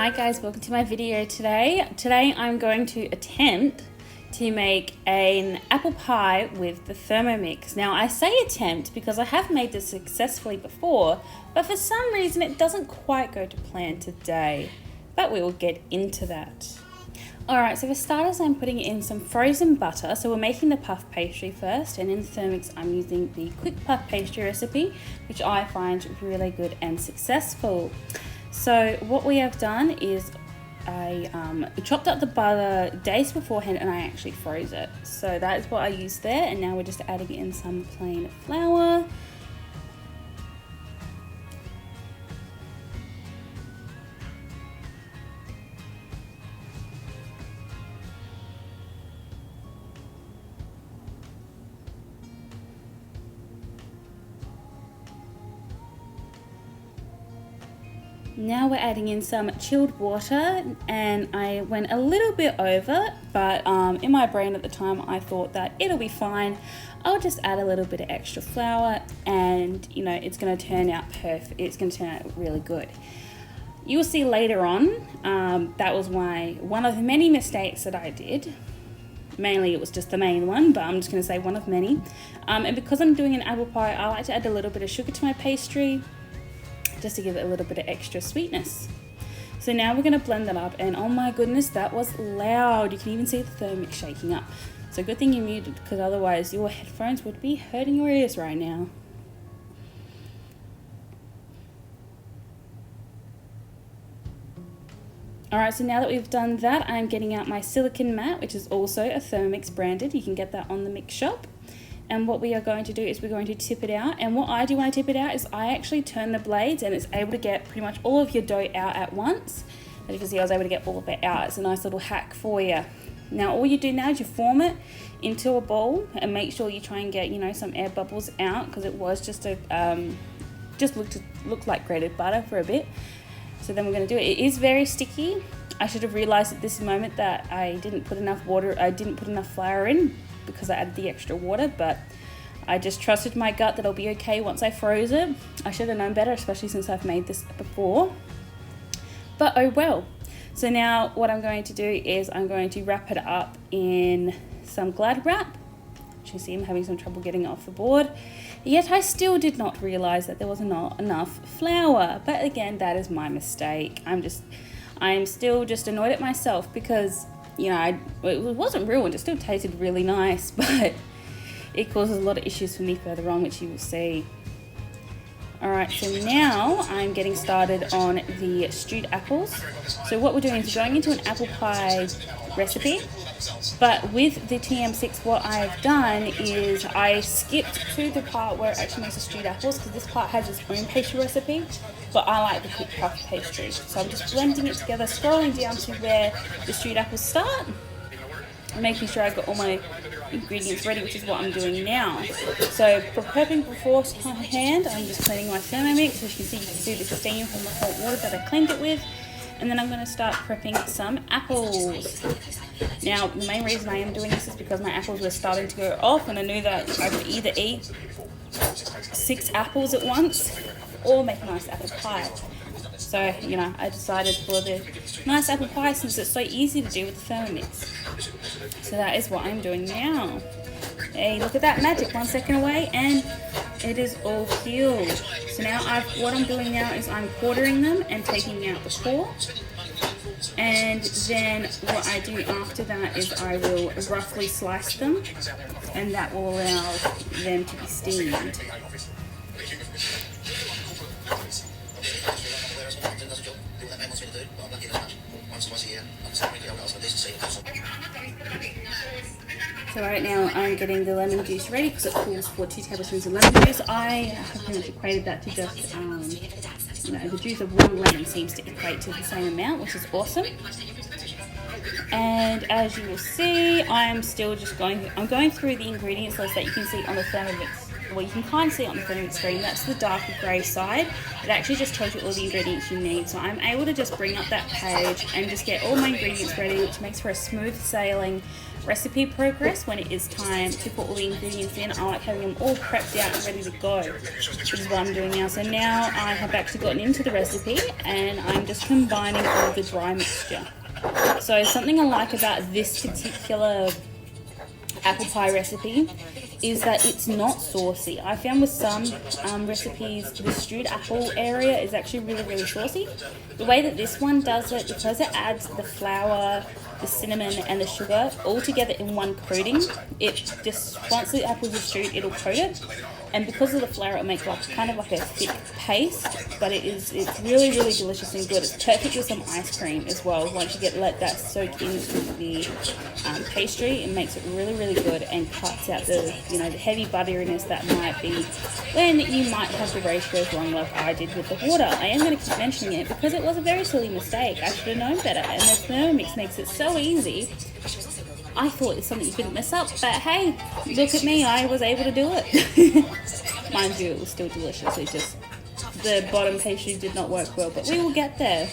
Hi guys, welcome to my video today. Today I'm going to attempt to make an apple pie with the Thermomix. Now I say attempt because I have made this successfully before, but for some reason it doesn't quite go to plan today, but we will get into that. Alright, so for starters I'm putting in some frozen butter. So we're making the puff pastry first, and in the Thermomix I'm using the quick puff pastry recipe, which I find really good and successful. So what we have done is I chopped up the butter days beforehand and I actually froze it. So that is what I used there, and now we're just adding in some plain flour. Now we're adding in some chilled water, and I went a little bit over, but in my brain at the time I thought that it'll be fine. I'll just add a little bit of extra flour and you know it's going to turn out perfect. It's going to turn out really good. You'll see later on that was one of the many mistakes that I did. Mainly it was just the main one, but I'm just going to say one of many. And because I'm doing an apple pie, I like to add a little bit of sugar to my pastry, just to give it a little bit of extra sweetness. So now we're going to blend that up, and oh my goodness, that was loud. You can even see the Thermomix shaking up. So good thing you muted, because otherwise your headphones would be hurting your ears right now. Alright, so now that we've done that, I'm getting out my silicone mat, which is also a Thermomix branded. You can get that on the Mix shop. And what we are going to do is we're going to tip it out. And what I do when I tip it out is I actually turn the blades, and it's able to get pretty much all of your dough out at once. As you can see, I was able to get all of it out. It's a nice little hack for you. Now all you do now is you form it into a bowl and make sure you try and get, you know, some air bubbles out, because it was just looked like grated butter for a bit. So then we're going to do it. It is very sticky. I should have realized at this moment that I didn't put enough flour in, because I added the extra water, but I just trusted my gut that it'll be okay once I froze it. I should have known better, especially since I've made this before, but oh well. So now what I'm going to do is I'm going to wrap it up in some Glad wrap. As you see, I'm having some trouble getting it off the board, yet I still did not realize that there was not enough flour. But again, that is my mistake. I'm still just annoyed at myself, because you know, it wasn't ruined, it still tasted really nice, but it causes a lot of issues for me further on, which you will see. Alright, so now I'm getting started on the stewed apples. So what we're doing is going into an apple pie recipe, but with the TM6 what I've done is I skipped to the part where it actually makes the stewed apples, because this part has its own pastry recipe, but I like the quick puff pastry. So I'm just blending it together, scrolling down to where the stewed apples start, making sure I've got all my ingredients ready, which is what I'm doing now. So for prepping beforehand, I'm just cleaning my Thermomix. As you can see the steam from the hot water that I cleaned it with. And then I'm going to start prepping some apples. Now, the main reason I am doing this is because my apples were starting to go off, and I knew that I could either eat 6 apples at once or make a nice apple pie. So, you know, I decided for the nice apple pie, since it's so easy to do with the Thermomix. So that is what I'm doing now. Hey, look at that magic, 1 second away, and it is all peeled. So now what I'm doing now is I'm quartering them and taking out the core. And then what I do after that is I will roughly slice them, and that will allow them to be steamed. So right now I'm getting the lemon juice ready, because it calls for 2 tablespoons of lemon juice. I have pretty much equated that to just, you know, the juice of 1 lemon seems to equate to the same amount, which is awesome. And as you will see, I'm going through the ingredients list that you can see on the Thermomix. Well, you can kind of see it on the Thermomix screen. That's the darker grey side. It actually just tells you all the ingredients you need. So I'm able to just bring up that page and just get all my ingredients ready, which makes for a smooth sailing recipe progress when it is time to put all the ingredients in. I like having them all prepped out and ready to go, which is what I'm doing now. So now I have actually gotten into the recipe and I'm just combining all the dry mixture. So something I like about this particular apple pie recipe is that it's not saucy. I found with some recipes, the stewed apple area is actually really saucy. The way that this one does it, because it adds the flour, the cinnamon and the sugar all together in one coating, it just, once the apples are stewed, it'll coat it. And because of the flour, it'll make like kind of like a thick paste, but it's really delicious and good. It's perfect with some ice cream as well. Once you let that soak into the pastry, it makes it really good and cuts out the the heavy butteriness that might be when you might have the ratios wrong, like I did with the water. I am going to keep mentioning it because it was a very silly mistake. I should have known better, and the Thermomix makes it so easy. I thought it's something you couldn't mess up, but hey, look at me, I was able to do it. Mind you, it was still delicious, it just, the bottom pastry did not work well, but we will get there.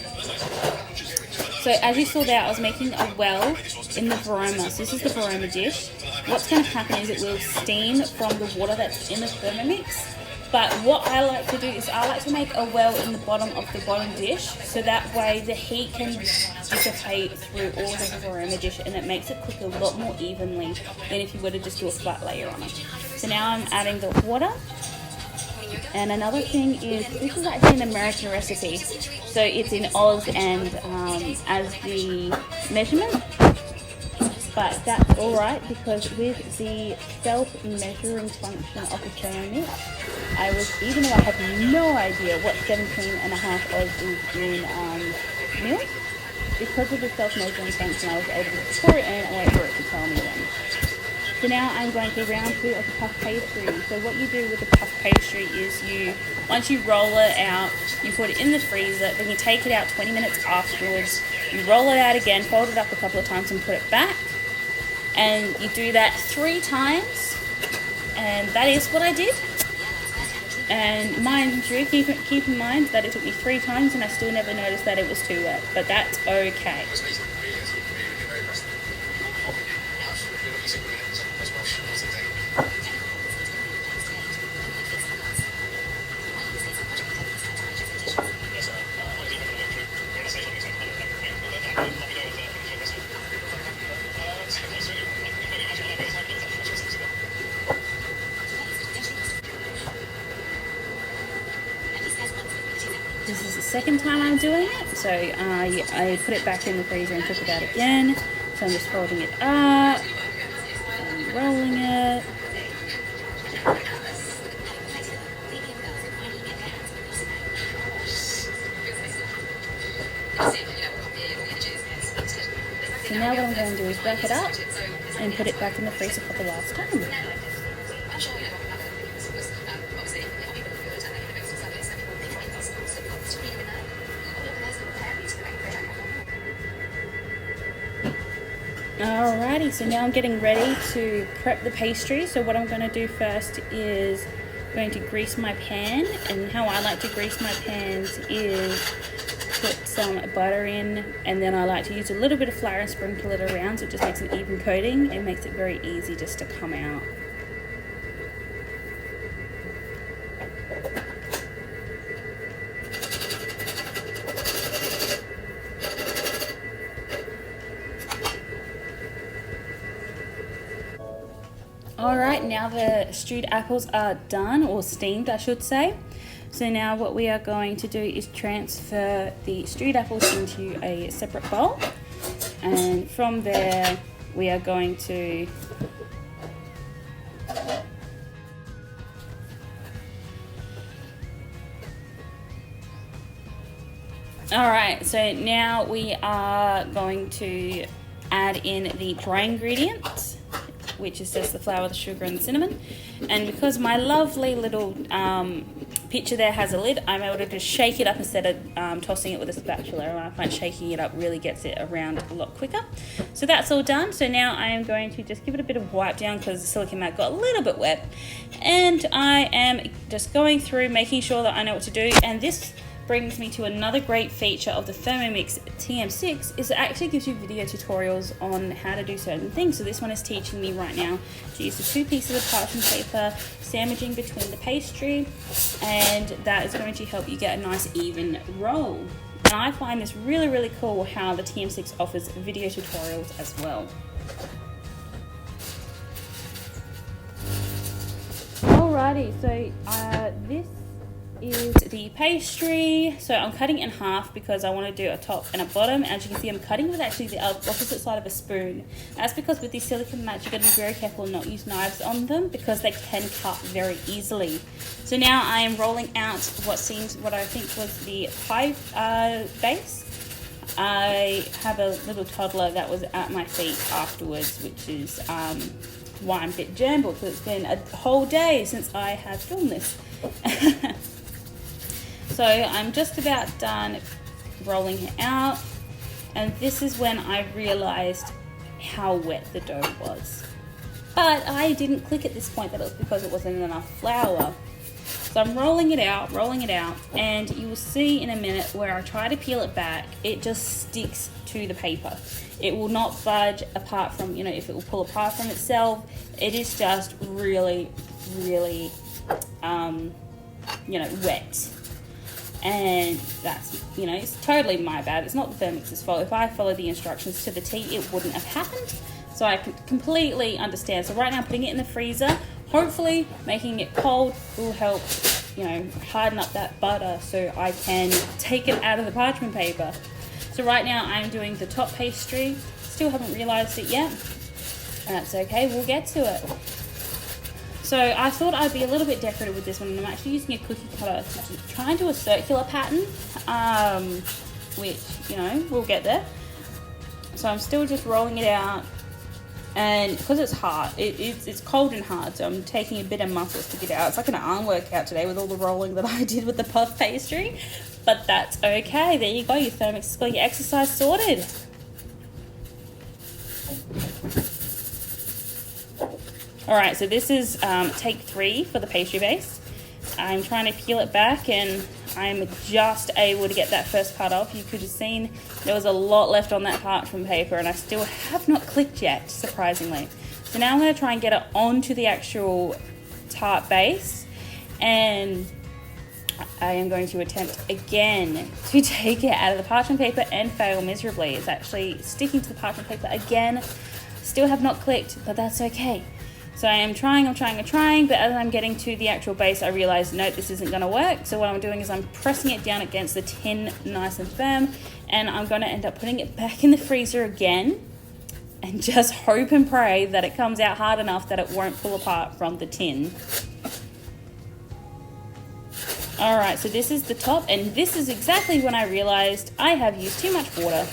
So as you saw there, I was making a well in the Varoma. So this is the Varoma dish. What's going to happen is it will steam from the water that's in the Thermomix. But what I like to do is I like to make a well in the bottom of the bottom dish, so that way the heat can dissipate through all the Varoma dish and it makes it cook a lot more evenly than if you were to just do a flat layer on it. So now I'm adding the water. And another thing is, this is actually an American recipe, so it's in Oz and as the measurement. But that's alright, because with the self-measuring function of the Thermomix, even though I had no idea what 17.5 Oz is in milk, because of the self-measuring function, I was able to pour it in and wait for it to tell me then. So now I'm going to round 2 of the puff pastry. So what you do with the puff pastry is once you roll it out, you put it in the freezer, then you take it out 20 minutes afterwards, you roll it out again, fold it up a couple of times and put it back. And you do that 3 times, and that is what I did. And mind you, keep in mind that it took me 3 times and I still never noticed that it was too wet, but that's okay. This is the second time I'm doing it, so I put it back in the freezer and took it out again. So I'm just folding it up and rolling it. So now what I'm going to do is wrap it up and put it back in the freezer for the last time. Alrighty, so now I'm getting ready to prep the pastry. So what I'm going to do first is going to grease my pan, and how I like to grease my pans is put some butter in, and then I like to use a little bit of flour and sprinkle it around, so it just makes an even coating. It makes it very easy just to come out. Alright, now the stewed apples are done, or steamed I should say. So now what we are going to do is transfer the stewed apples into a separate bowl, and from there we are going to Alright, so now we are going to add in the dry ingredients, which is just the flour, the sugar and the cinnamon. And because my lovely little pitcher there has a lid, I'm able to just shake it up instead of tossing it with a spatula, and I find shaking it up really gets it around a lot quicker. So that's all done. So now I am going to just give it a bit of wipe down because the silicone mat got a little bit wet, and I am just going through making sure that I know what to do. And this brings me to another great feature of the Thermomix TM6 is it actually gives you video tutorials on how to do certain things. So this one is teaching me right now to use the 2 pieces of parchment paper, sandwiching between the pastry, and that is going to help you get a nice even roll. And I find this really, really cool how the TM6 offers video tutorials as well. Alrighty, so this is the pastry. So I'm cutting it in half because I want to do a top and a bottom. As you can see, I'm cutting with actually the opposite side of a spoon. That's because with these silicone mats, you've got to be very careful and not use knives on them because they can cut very easily. So now I am rolling out what I think was the pie base. I have a little toddler that was at my feet afterwards, which is why I'm a bit jumbled, because it's been a whole day since I have filmed this. So I'm just about done rolling it out, and this is when I realized how wet the dough was. But I didn't click at this point that it was because it wasn't enough flour. So I'm rolling it out, and you will see in a minute where I try to peel it back, it just sticks to the paper. It will not budge apart from, if it will pull apart from itself. It is just really, really, wet. And that's, it's totally my bad. It's not the Thermomix's fault. If I followed the instructions to the T, it wouldn't have happened. So I can completely understand. So right now, putting it in the freezer, hopefully making it cold will help, harden up that butter so I can take it out of the parchment paper. So right now I'm doing the top pastry. Still haven't realized it yet. That's okay, we'll get to it. So I thought I'd be a little bit decorative with this one, and I'm actually using a cookie cutter to try and do a circular pattern, which, we'll get there. So I'm still just rolling it out, and because it's hard, it's cold and hard, so I'm taking a bit of muscles to get it out. It's like an arm workout today with all the rolling that I did with the puff pastry, but that's okay. There you go, your Thermomix has got your exercise sorted. Alright, so this is take 3 for the pastry base. I'm trying to peel it back, and I'm just able to get that first part off. You could have seen there was a lot left on that parchment paper, and I still have not clicked yet, surprisingly. So now I'm going to try and get it onto the actual tart base, and I am going to attempt again to take it out of the parchment paper and fail miserably. It's actually sticking to the parchment paper again. Still have not clicked, but that's okay. So I am trying, but as I'm getting to the actual base, I realize, no, this isn't going to work. So what I'm doing is I'm pressing it down against the tin nice and firm, and I'm going to end up putting it back in the freezer again and just hope and pray that it comes out hard enough that it won't pull apart from the tin. Alright, so this is the top, and this is exactly when I realized I have used too much water.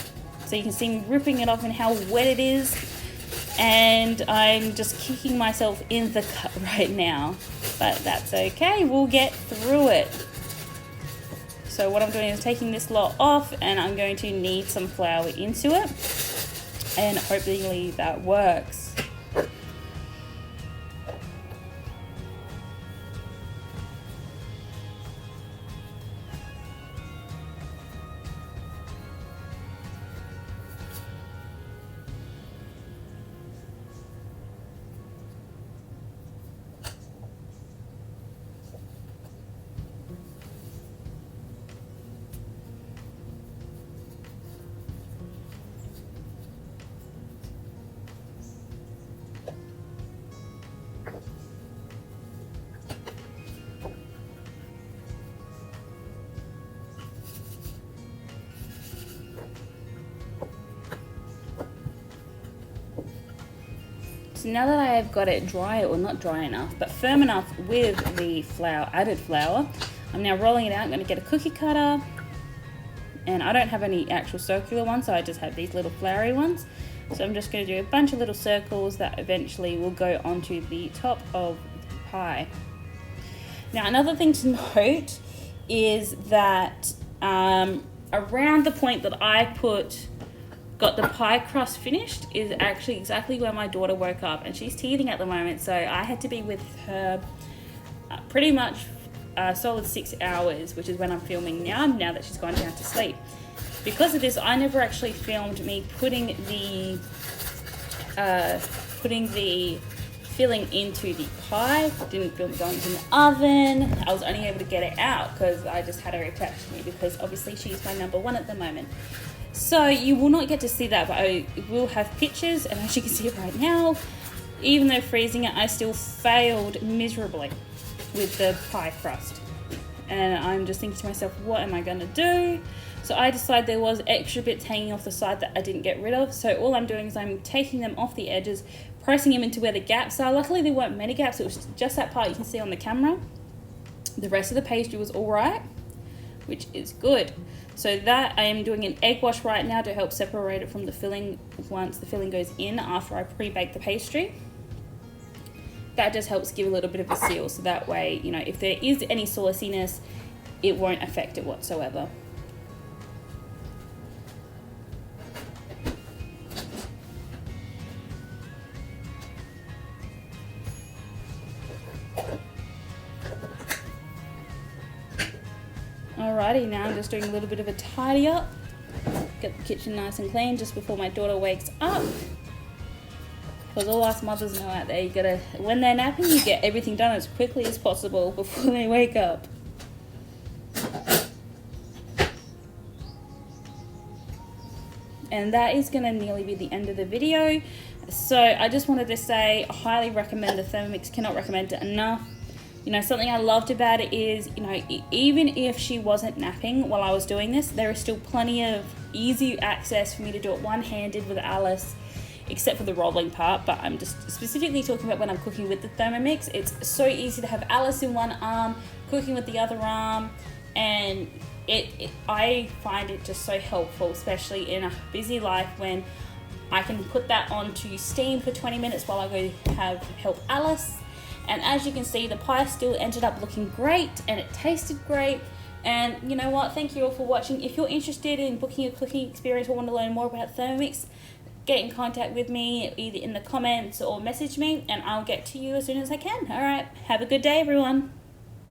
So you can see me ripping it off and how wet it is. And I'm just kicking myself in the gut right now, but that's okay, we'll get through it. So what I'm doing is taking this lot off, and I'm going to knead some flour into it, and hopefully that works. So now that I have got it dry, or not dry enough, but firm enough with the added flour, I'm now rolling it out. I'm going to get a cookie cutter, and I don't have any actual circular ones, so I just have these little floury ones. So I'm just going to do a bunch of little circles that eventually will go onto the top of the pie. Now another thing to note is that around the point that I got the pie crust finished is actually exactly where my daughter woke up, and she's teething at the moment, so I had to be with her pretty much solid 6 hours, which is when I'm filming now that she's gone down to sleep. Because of this, I never actually filmed me putting the filling into the pie. Didn't film it going into the oven. I was only able to get it out because I just had her attached to me, because obviously she's my number one at the moment. So you will not get to see that, but I will have pictures, and as you can see right now, even though freezing it, I still failed miserably with the pie crust. And I'm just thinking to myself, what am I going to do? So I decided there was extra bits hanging off the side that I didn't get rid of. So all I'm doing is I'm taking them off the edges, pressing them into where the gaps are. Luckily there weren't many gaps, it was just that part you can see on the camera. The rest of the pastry was all right, which is good. So that I am doing an egg wash right now to help separate it from the filling once the filling goes in after I pre-bake the pastry. That just helps give a little bit of a seal, so that way, you know, if there is any sauciness, it won't affect it whatsoever. Alrighty, now I'm just doing a little bit of a tidy up. Get the kitchen nice and clean just before my daughter wakes up. Because all us mothers know out there, you gotta, when they're napping, you get everything done as quickly as possible before they wake up. And that is gonna nearly be the end of the video. So I just wanted to say, I highly recommend the Thermomix, cannot recommend it enough. You know, something I loved about it is, you know, even if she wasn't napping while I was doing this, there is still plenty of easy access for me to do it one-handed with Alice, except for the rolling part. But I'm just specifically talking about when I'm cooking with the Thermomix. It's so easy to have Alice in one arm, cooking with the other arm, and I find it just so helpful, especially in a busy life, when I can put that on to steam for 20 minutes while I go help Alice. And as you can see, the pie still ended up looking great, and it tasted great. And you know what? Thank you all for watching. If you're interested in booking a cooking experience or want to learn more about Thermomix, get in contact with me either in the comments or message me, and I'll get to you as soon as I can. All right, have a good day, everyone.